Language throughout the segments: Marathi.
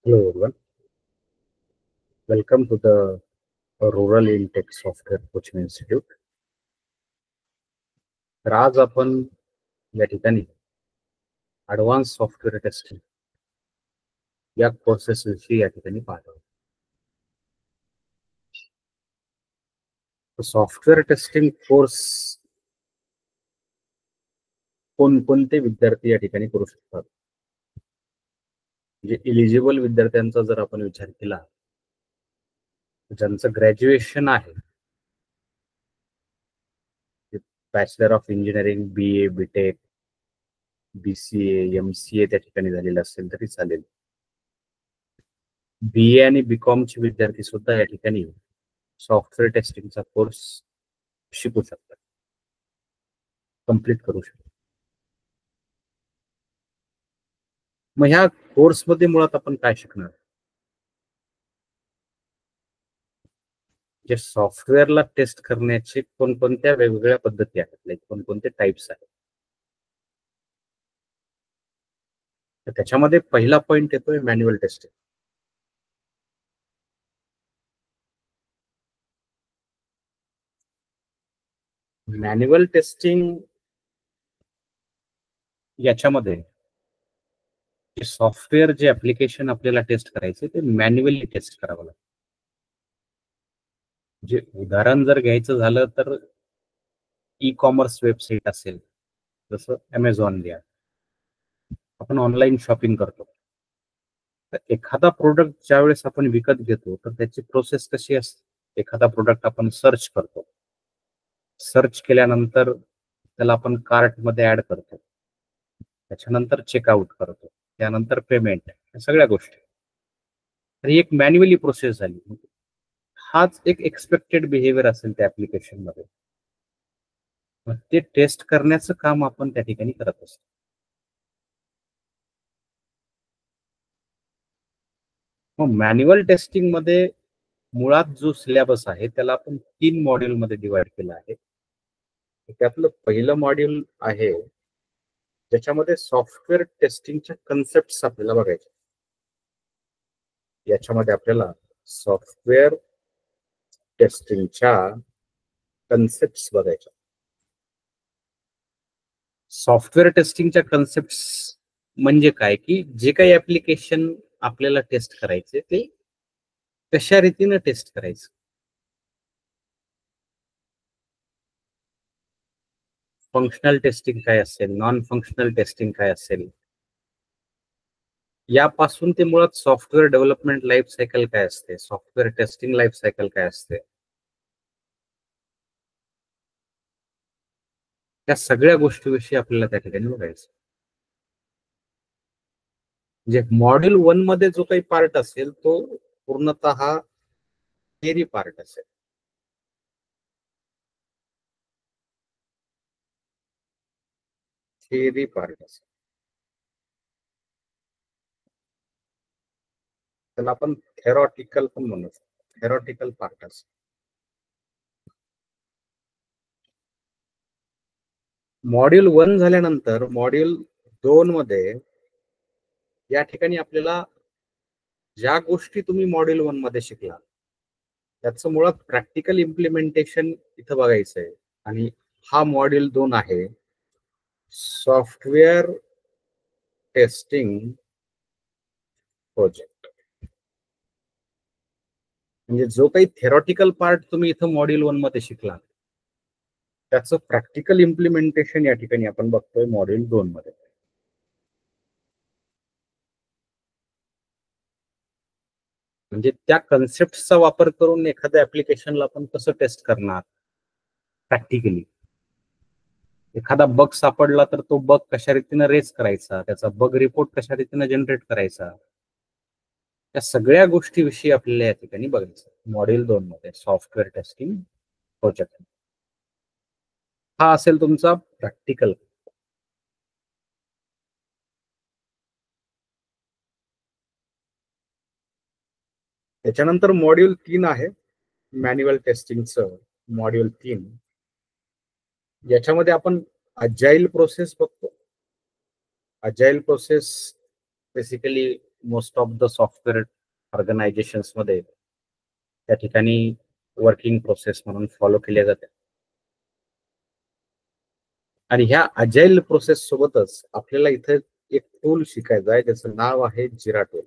Hello everyone, welcome to the Rural Intech Software Coaching Institute. तर आज आपण या ठिकाणी ॲडव्हान्स सॉफ्टवेअर टेस्टिंग या कोर्सेस विषयी या ठिकाणी पाहत आहोत. सॉफ्टवेअर टेस्टिंग कोर्स कोणकोणते विद्यार्थी या ठिकाणी करू शकतात? म्हणजे एलिजिबल विद्यार्थ्यांचा जर आपण विचार केला, ज्यांचं ग्रॅज्युएशन आहे, bachelor of engineering, BA, BTech, BCA, MCA त्या ठिकाणी झालेलं असेल तरी चालेल. BA आणि BCom चे विद्यार्थी सुद्धा या ठिकाणी सॉफ्टवेअर टेस्टिंगचा कोर्स शिकू शकतात, कंप्लीट करू शकतात. मग ह्या कोर्समध्ये मुळात आपण काय शिकणार? जे सॉफ्टवेअरला टेस्ट करण्याचे कोणकोणत्या वेगवेगळ्या पद्धती आहेत, लाईक कोणकोणते टाइप्स आहेत. तर त्याच्यामध्ये पहिला पॉइंट येतोय मॅन्युअल टेस्टिंग. मॅन्युअल टेस्टिंग याच्यामध्ये सॉफ्टवेअर जे ऍप्लिकेशन आपल्याला टेस्ट करायचे ते मॅन्युअली टेस्ट करावं लागतं. जे उदाहरण जर घ्यायचं झालं तर ई-कॉमर्स वेबसाईट असेल, जसं Amazon द्या, आपण ऑनलाईन शॉपिंग करतो. तर एखादा प्रोडक्ट ज्यावेळेस आपण विकत घेतो तर त्याची प्रोसेस कशी असते? एखादा प्रोडक्ट आपण सर्च करतो, सर्च केल्यानंतर त्याला आपण कार्टमध्ये ऍड करतो, त्याच्यानंतर चेकआउट करतो, त्यानंतर पेमेंट, या सगळ्या गोष्टी. तर ही एक मॅन्युअली प्रोसेस झाली. हाच एक एक्सपेक्टेड बिहेवियर असेल त्या ऍप्लिकेशन मध्ये, मग ते टेस्ट करण्याचं काम आपण त्या ठिकाणी करत असतो. मग मॅन्युअल टेस्टिंग मध्ये मुळात जो सिलेबस आहे त्याला आपण 3 मॉड्यूल मध्ये डिवाइड केला आहे. त्यातलं पहिलं मॉड्यूल आहे ज्याच्यामध्ये सॉफ्टवेअर टेस्टिंगच्या कन्सेप्ट्स आपल्याला बघायचे. याच्यामध्ये आपल्याला सॉफ्टवेअर टेस्टिंगच्या कन्सेप्ट्स बघायच्या. सॉफ्टवेअर टेस्टिंगच्या कन्सेप्ट्स म्हणजे काय, की जे काही ऍप्लिकेशन आपल्याला टेस्ट करायचे ते कशा रीतीने टेस्ट करायचं. फंक्शनल टेस्टिंग काय असेल, नॉन फंक्शनल टेस्टिंग काय असेल, यापासून ते मुळात सॉफ्टवेअर डेव्हलपमेंट लाईफ सायकल काय असते, सॉफ्टवेअर टेस्टिंग लाईफ सायकल काय असते, त्या सगळ्या गोष्टीविषयी आपल्याला त्या ठिकाणी बघायचं. म्हणजे मॉड्यूल 1 मध्ये जो काही पार्ट असेल तो पूर्णतः थिअरी पार्ट असेल. थिअरी पार्ट असेल, त्याला आपण थेरॉटिकल पण म्हणू शकतो. थेरॉटिकल पार्ट असेल. मॉड्यूल 1 झाल्यानंतर मॉड्यूल 2 मध्ये या ठिकाणी आपल्याला ज्या गोष्टी तुम्ही मॉड्यूल 1 मध्ये शिकला त्याचं मुळात प्रॅक्टिकल इम्प्लिमेंटेशन इथं बघायचं आहे. आणि हा मॉड्यूल 2 आहे सॉफ्टवेअर टेस्टिंग प्रोजेक्ट. म्हणजे जो काही थेरॉटिकल पार्ट तुम्ही इथं मॉड्यूल 1 मध्ये शिकला त्याचं प्रॅक्टिकल इम्प्लिमेंटेशन या ठिकाणी आपण बघतोय मॉड्यूल 2 मध्ये. म्हणजे त्या कन्सेप्टचा वापर करून एखाद्या ऍप्लिकेशनला आपण कसं टेस्ट करणार प्रॅक्टिकली. एखादा बग सापडला तर तो बग कशा रीतीने रेज करायचा, त्याचा बग रिपोर्ट कशा रीतीने जनरेट करायचा, या सगळ्या गोष्टीविषयी आपल्याला या ठिकाणी बघायचं मॉड्यूल 2 मध्ये सॉफ्टवेअर टेस्टिंग प्रोजेक्ट. हा असेल तुमचा प्रॅक्टिकल. त्याच्यानंतर मॉड्यूल 3 आहे मॅन्युअल टेस्टिंगचं मॉड्यूल 3. याच्यामध्ये आपण अजाईल प्रोसेस बघतो. Agile process basically most of the software organisations मध्ये त्या ठिकाणी वर्किंग प्रोसेस म्हणून फॉलो केल्या जाते. आणि ह्या अजाईल प्रोसेस सोबतच आपल्याला इथे एक टूल शिकायचा आहे ज्याचं नाव आहे जिरा टूल.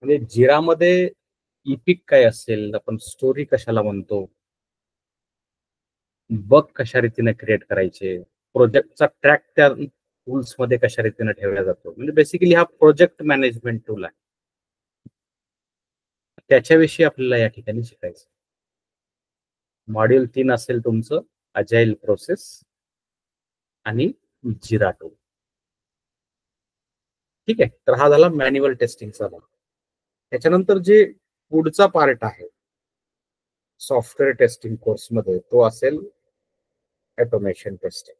म्हणजे जिरामध्ये इपिक काय असेल, आपण स्टोरी कशाला म्हणतो, बग कशा रीतीने क्रिएट करायचे, प्रोजेक्टचा ट्रॅक त्या टूल्स मध्ये कशा रीतीने ठेवला जातो, म्हणजे बेसिकली हा प्रोजेक्ट मॅनेजमेंट टूल आहे. त्याच्याविषयी आपल्याला या ठिकाणी शिकायचं. मॉड्यूल 3 असेल तुमचं अजाईल प्रोसेस आणि जिरा टूल. ठीक आहे, तर हा झाला मॅन्युअल टेस्टिंगचा भाग. त्याच्यानंतर जे पुढचा पार्ट आहे सॉफ्टवेअर टेस्टिंग कोर्समध्ये तो असेल ऑटोमेशन टेस्टिंग.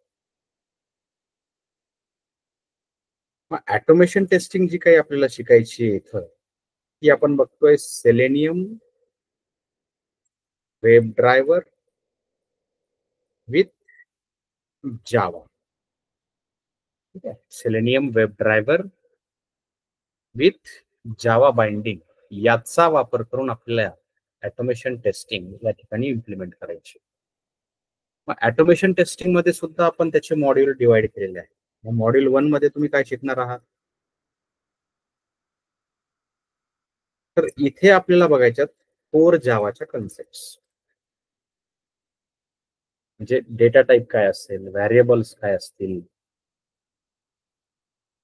मग ऑटोमेशन टेस्टिंग जी काही आपल्याला शिकायची आहे इथं ती आपण बघतोय सेलेनियम वेब ड्रायव्हर विथ जावा. ठीक आहे, selenium web driver with Java binding याचा वापर करून आपल्याला ऑटोमेशन टेस्टिंग या ठिकाणी इम्प्लिमेंट करायची. मग ऑटोमेशन टेस्टिंग मध्ये सुद्धा आपण त्याचे मॉड्यूल डिवाइड केलेले आहे. मॉड्यूल 1 मध्ये तुम्ही काय शिकणार आहात, तर इथे आपल्याला बघायच्यात कोर जावाच्या कन्सेप्ट. म्हणजे डेटा टाईप काय असेल, व्हेरिएबल्स काय असतील,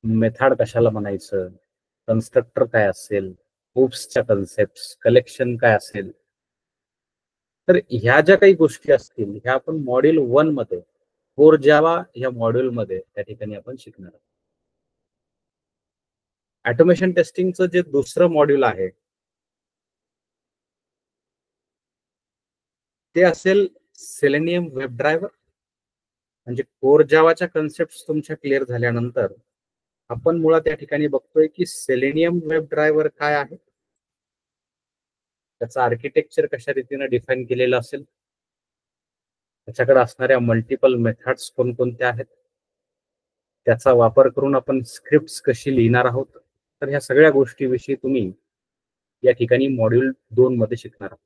मेथड कशाला म्हणायचं, कन्स्ट्रक्टर काय असेल, हुप्सच्या कन्सेप्ट, कलेक्शन काय असेल. तर ह्या ज्या काही गोष्टी असतील ह्या आपण मॉड्यूल 1 मध्ये कोर जावा ह्या मॉड्यूल मध्ये त्या ठिकाणी आपण शिकणार आहोत. ऑटोमेशन टेस्टिंगचं जे दुसरं मॉड्यूल आहे ते असेल सेलेनियम वेब ड्रायव्हर. म्हणजे कोर जावाच्या कन्सेप्ट तुमच्या क्लिअर झाल्यानंतर आपण मुळात या ठिकाणी बघतोय की सेलेनियम वेब ड्रायव्हर काय आहे, त्याचं आर्किटेक्चर कशा रीतीने डिफाईन केलेलं असेल, त्याच्याकडे असणाऱ्या मल्टिपल मेथड्स कोणकोणत्या आहेत, त्याचा वापर करून आपण स्क्रिप्ट कशी लिहिणार आहोत. तर ह्या सगळ्या गोष्टीविषयी तुम्ही या ठिकाणी मॉड्यूल 2 मध्ये शिकणार आहात.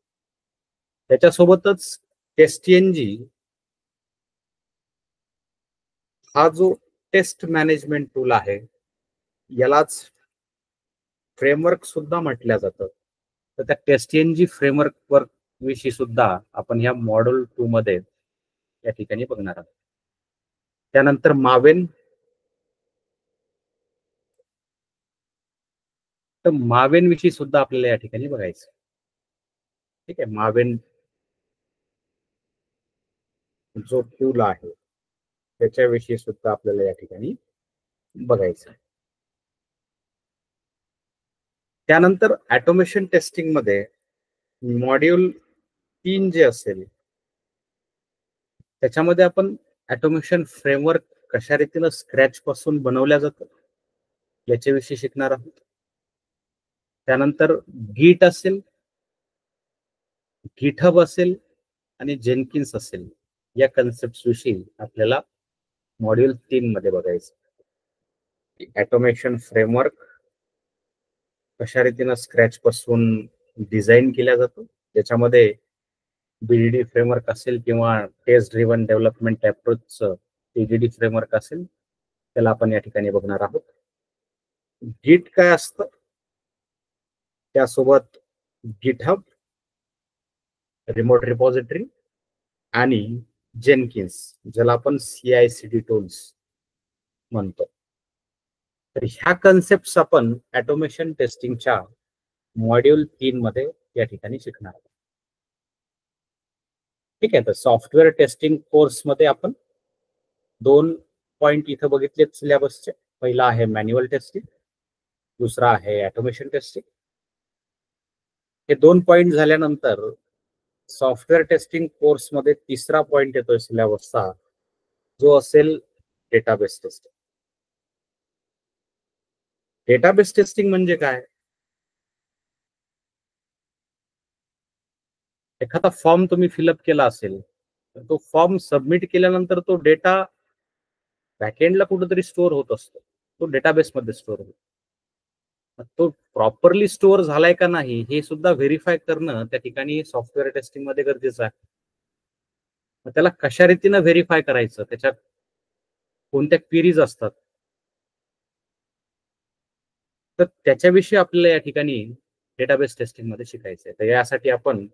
त्याच्यासोबतच टेस्टएनजी हा जो टेस्ट मॅनेजमेंट टूल आहे यालाच फ्रेमवर्क सुद्धा म्हटलं जातं. तर त्या टेस्टएनजी फ्रेमवर्क विषयी सुद्धा आपण ह्या मॉड्यूल 2 मध्ये या ठिकाणी बघणार आहोत. त्यानंतर मावेन. तर मावेन विषयी सुद्धा आपल्याला या ठिकाणी बघायचं. ठीक आहे, मावेन जो टूल आहे त्याच्याविषयी सुद्धा आपल्याला या ठिकाणी बघायचं. त्यानंतर ऑटोमेशन टेस्टिंग मध्ये मॉड्यूल 3 जे असेल त्याच्यामध्ये आपण ऑटोमेशन फ्रेमवर्क कशा रीतीने स्क्रॅच पासून बनवल्या जातं याच्याविषयी शिकणार आहोत. त्यानंतर गीट असेल, गिटहब असेल आणि जेनकिन्स असेल या कन्सेप्ट विषयी आपल्याला मॉड्यूल 3 मध्ये बघायचं. ऑटोमेशन फ्रेमवर्क कशा रीतीने स्क्रॅच पासून डिझाईन केल्या जातो, ज्याच्यामध्ये बीडीडी फ्रेमवर्क असेल किंवा टेस्ट ड्रिव्हन डेव्हलपमेंट अप्रोचचं टीडीडी फ्रेमवर्क असेल त्याला आपण या ठिकाणी बघणार आहोत. गिट काय असतं, त्यासोबत गिटहब, रिमोट रिपॉझिटरी आणि जेनकिन्स ज्याला आपण CI/CD टूल्स म्हणतो. तर ह्या कन्सेप्ट आपण ऑटोमेशन टेस्टिंगच्या मॉड्यूल 3 मध्ये या ठिकाणी शिकणार आहोत. ठीक आहे, तर सॉफ्टवेअर टेस्टिंग कोर्स मध्ये आपण 2 पॉइंट इथं बघितलेत सिलेबसचे. पहिला आहे मॅन्युअल टेस्टिंग, दुसरा आहे ऑटोमेशन टेस्टिंग. हे 2 पॉइंट झाल्यानंतर सॉफ्टवेअर टेस्टिंग कोर्स मध्ये तिसरा पॉइंट येतोय सिलेबसचा जो असेल डेटाबेस टेस्टिंग. डेटाबेस टेस्टिंग म्हणजे काय, एखादा फॉर्म तुम्ही फिलअप केला असेल तर तो फॉर्म सबमिट केल्यानंतर तो डेटा बॅकएंडला कुठेतरी स्टोअर होत असतो. तो डेटाबेसमध्ये स्टोअर होतो. तो प्रॉपरली स्टोअर झालाय का नाही हे सुद्धा व्हेरीफाय करणं त्या ठिकाणी सॉफ्टवेअर टेस्टिंग मध्ये गरजेचं आहे. मग त्याला कशा रीतीनं व्हेरीफाय करायचं, त्याच्यात कोणत्या क्वेरीज असतात, तर त्याच्याविषयी आपल्याला या ठिकाणी डेटाबेस टेस्टिंग मध्ये शिकायचं आहे. तर यासाठी आपण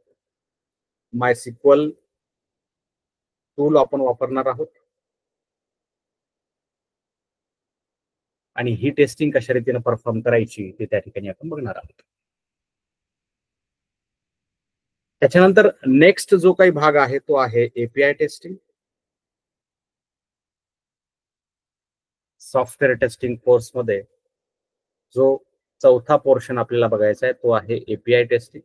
MySQL टूल आपण वापरणार आहोत आणि ही टेस्टिंग कशा रीतीनं परफॉर्म करायची ते त्या ठिकाणी आपण बघणार आहोत. त्याच्यानंतर नेक्स्ट जो काही भाग आहे तो आहे API testing. Software testing course मध्ये जो चौथा पोर्शन आपल्याला बघायचा आहे तो आहे एपीआय टेस्टिंग.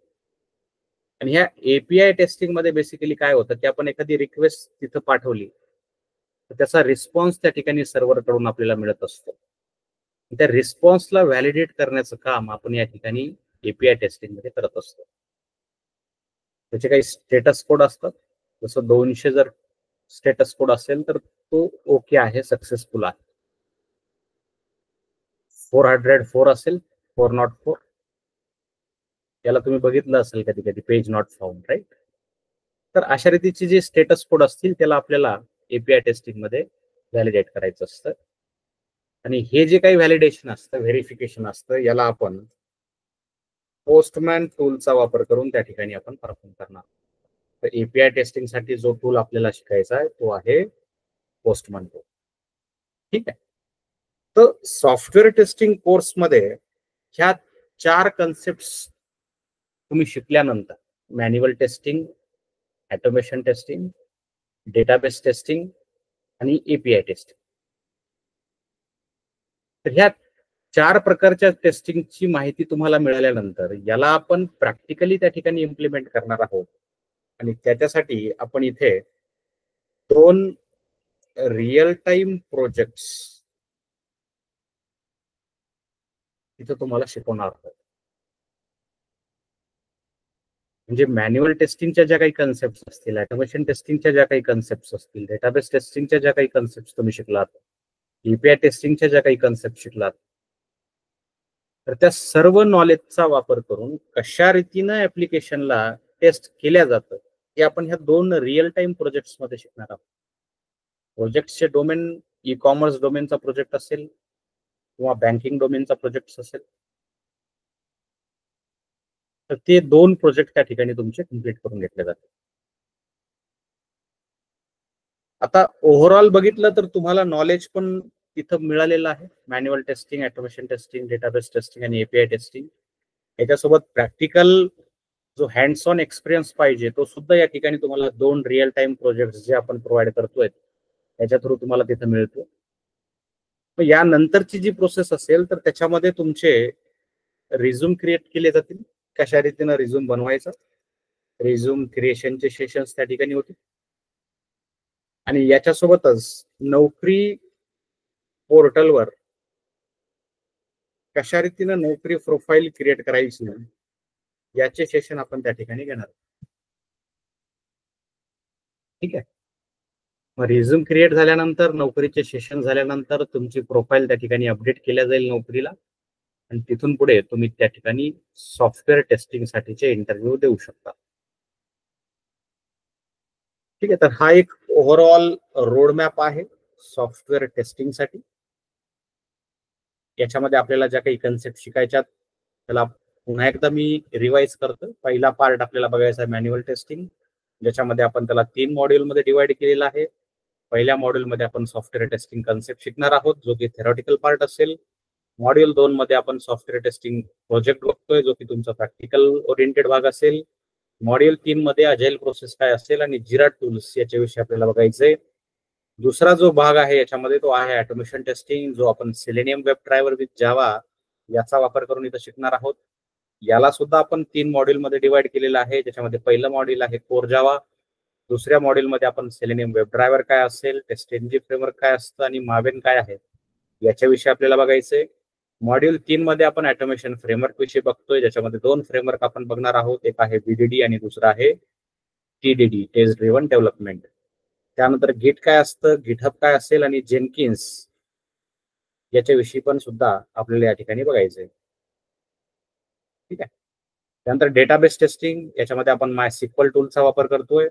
आणि ह्या एपीआय टेस्टिंग मध्ये बेसिकली काय होतं की आपण एखादी रिक्वेस्ट तिथं पाठवली तर त्याचा रिस्पॉन्स त्या ठिकाणी सर्व्हर कडून आपल्याला मिळत असतो. त्या रिस्पॉन्सला व्हॅलिडेट करण्याचं काम आपण या ठिकाणी एपीआय टेस्टिंग मध्ये करत असतो. त्याचे काही स्टेटस कोड असतात. जसं 200 जर स्टेटस कोड असेल तर तो ओके आहे, सक्सेसफुल आहे. 404 असेल 404 याला तुम्ही बघितलं असेल कधी कधी पेज नॉट फाउंड, राईट. तर अशा रीतीचे जे स्टेटस कोड असतील त्याला आपल्याला एपीआय टेस्टिंग मध्ये व्हॅलिडेट करायचं असतं. आणि हे जे काही व्हॅलिडेशन असतं, व्हेरिफिकेशन असतं, याला आपण पोस्टमॅन टूलचा वापर करून त्या ठिकाणी आपण परफॉर्म करणार. तर एपीआय टेस्टिंग साठी जो टूल आपल्याला शिकायचा आहे तो आहे पोस्टमॅन टूल. ठीक आहे. तर सॉफ्टवेअर टेस्टिंग कोर्समध्ये ह्या 4 कन्सेप्ट तुम्ही शिकल्यानंतर manual testing, automation testing, database testing आणि एपीआय टेस्टिंग, तर ह्या 4 प्रकारच्या टेस्टिंगची माहिती तुम्हाला मिळाल्यानंतर याला आपण प्रॅक्टिकली त्या ठिकाणी इम्प्लिमेंट करणार आहोत. आणि त्याच्यासाठी आपण इथे 2 रिअल टाइम प्रोजेक्ट्स इथं तुम्हाला शिकवणार आहोत. म्हणजे मॅन्युअल टेस्टिंगच्या ज्या काही कन्सेप्ट असतील, ऑटोमेशन टेस्टिंगच्या ज्या काही कन्सेप्ट असतील, डेटाबेस टेस्टिंगच्या ज्या काही कन्सेप्ट तुम्ही शिकलात, एपीआय टेस्टिंगच्या ज्या काही कन्सेप्ट शिकलात, तर त्या सर्व नॉलेजचा वापर करून कशा रीतीनं ऍप्लिकेशनला टेस्ट केल्या जातं हे आपण ह्या 2 रिअल टाइम प्रोजेक्ट्स मध्ये शिकणार आहोत. प्रोजेक्टचे डोमेन ई कॉमर्स डोमेनचा प्रोजेक्ट असेल किंवा बँकिंग डोमेनचा प्रोजेक्ट असेल, तर ते 2 प्रोजेक्ट त्या ठिकाणी तुमचे कम्प्लीट करून घेतले जातात. आता ओव्हरऑल बघितलं तर तुम्हाला नॉलेज पण तिथं मिळालेलं आहे. Manual testing, automation testing, database testing आणि एपीआय टेस्टिंग. याच्यासोबत प्रॅक्टिकल जो हँड्स ऑन एक्सपिरियन्स पाहिजे तो सुद्धा या ठिकाणी तुम्हाला 2 रिअल टाइम प्रोजेक्ट जे आपण प्रोव्हाइड करतोय त्याच्या थ्रू तुम्हाला तिथं मिळतो. यानंतरची जी प्रोसेस असेल तर त्याच्यामध्ये तुमचे रिझ्यूम क्रिएट केले जातील. कशा रीतीनं रिझ्यूम बनवायचा, रिझ्यूम क्रिएशनचे सेशन्स त्या ठिकाणी होतील. आणि याच्यासोबतच नोकरी पोर्टलवर कशा रीतीनं नोकरी प्रोफाईल क्रिएट करायची याचे सेशन आपण त्या ठिकाणी घेणार. ठीक आहे. मग रिझ्यूम क्रिएट झाल्यानंतर, नोकरीचे सेशन झाल्यानंतर तुमची प्रोफाईल त्या ठिकाणी अपडेट केल्या जाईल नोकरीला आणि तिथून पुढे तुम्ही त्या ठिकाणी सॉफ्टवेअर टेस्टिंग साठीचे इंटरव्ह्यू देऊ शकता. ठीक आहे. तर हा एक ओव्हरऑल रोडमॅप आहे सॉफ्टवेअर टेस्टिंग साठी. याच्यामध्ये आपल्याला ज्या काही कन्सेप्ट शिकायच्यात त्याला पुन्हा एकदा मी रिवाइज करतो. पहिला पार्ट आपल्याला बघायचा आहे मॅन्युअल टेस्टिंग, ज्याच्यामध्ये आपण त्याला 3 मॉड्यूलमध्ये डिवाइड केलेला आहे. पहिल्या मॉड्यूलमध्ये आपण सॉफ्टवेअर टेस्टिंग कन्सेप्ट शिकणार आहोत जो की थेरॉटिकल पार्ट असेल. मॉड्यूल 2 मध्ये आपण सॉफ्टवेअर टेस्टिंग प्रोजेक्ट बघतोय जो की तुमचा प्रॅक्टिकल ओरिएंटेड भाग असेल. मॉड्यूल 3 मध्ये अजाईल प्रोसेस काय असेल आणि जिरा टूल्स याच्याविषयी आपल्याला बघायचंय. दुसरा जो भाग आहे याच्यामध्ये तो आहे ऑटोमेशन टेस्टिंग, जो आपण सेलेनियम वेब ड्रायव्हर विथ जावा याचा वापर करून इथं शिकणार आहोत. याला सुद्धा आपण 3 मॉड्यूलमध्ये डिवाइड केलेला आहे, ज्याच्यामध्ये पहिलं मॉड्यूल आहे कोर जावा. दुसऱ्या मॉड्यूलमध्ये आपण सेलेनियम वेब ड्रायव्हर काय असेल, टेस्ट एनजी फ्रेमवर्क काय असतं आणि मावेन काय आहे याच्याविषयी आपल्याला बघायचंय. मॉड्यूल 3 मध्ये आपण ऑटोमेशन फ्रेमवर्क विषयी बघतोय, ज्याच्यामध्ये 2 फ्रेमवर्क आपण बघणार आहोत. एक आहे बीडीडी आणि दुसरा आहे टीडीडी, टेस्ट ड्रिव्हन डेव्हलपमेंट. त्यानंतर गिट काय असतं, गिटहब काय असेल आणि जेनकिन्स याच्याविषयी पण सुद्धा आपल्याला या ठिकाणी बघायचंय. ठीक आहे. त्यानंतर डेटाबेस टेस्टिंग, याच्यामध्ये आपण MySQL टूलचा वापर करतोय.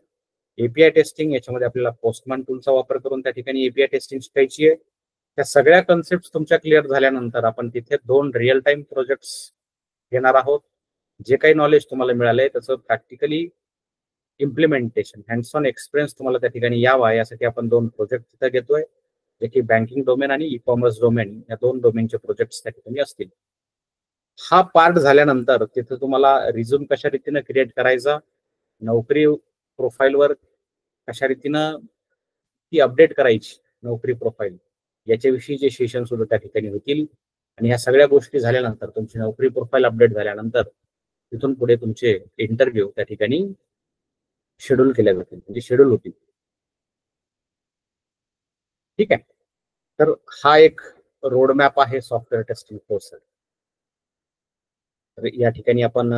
एपीआय टेस्टिंग, याच्यामध्ये आपल्याला पोस्टमॅन टूलचा वापर करून त्या ठिकाणी एपीआय टेस्टिंग शिकायची आहे. त्या सगळ्या कन्सेप्ट तुमच्या क्लिअर झाल्यानंतर आपण तिथे 2 रिअल टाइम प्रोजेक्ट्स घेणार आहोत. जे काही नॉलेज तुम्हाला मिळालंय त्याचं practically implementation, hands on experience तुम्हाला त्या ठिकाणी यावा यासाठी आपण 2 प्रोजेक्ट तिथे घेतोय, जे की बँकिंग डोमेन आणि ई कॉमर्स डोमेन या 2 डोमेनचे प्रोजेक्ट्स त्या ठिकाणी असतील. हा पार्ट झाल्यानंतर तिथे तुम्हाला रिझ्यूम कशा रीतीने क्रिएट करायचा, नोकरी प्रोफाईलवर कशा रीतीनं ती अपडेट करायची नोकरी प्रोफाईल, याच्याविषयी जे सेशन सुद्धा त्या ठिकाणी होतील. आणि ह्या सगळ्या गोष्टी झाल्यानंतर तुमची नोकरी प्रोफाईल अपडेट झाल्यानंतर तिथून पुढे तुमचे इंटरव्ह्यू त्या ठिकाणी शेड्यूल केल्या जातील, म्हणजे शेड्यूल होतील. ठीक आहे. तर हा एक रोडमॅप आहे सॉफ्टवेअर टेस्टिंग कोर्स. तर या ठिकाणी आपण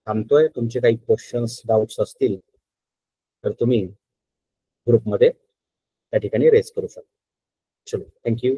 थांबतोय. तुमचे काही क्वेश्चन्स, डाऊट्स असतील तर तुम्ही ग्रुपमध्ये त्या ठिकाणी रेज करू शकता. चलो, थँक्यू.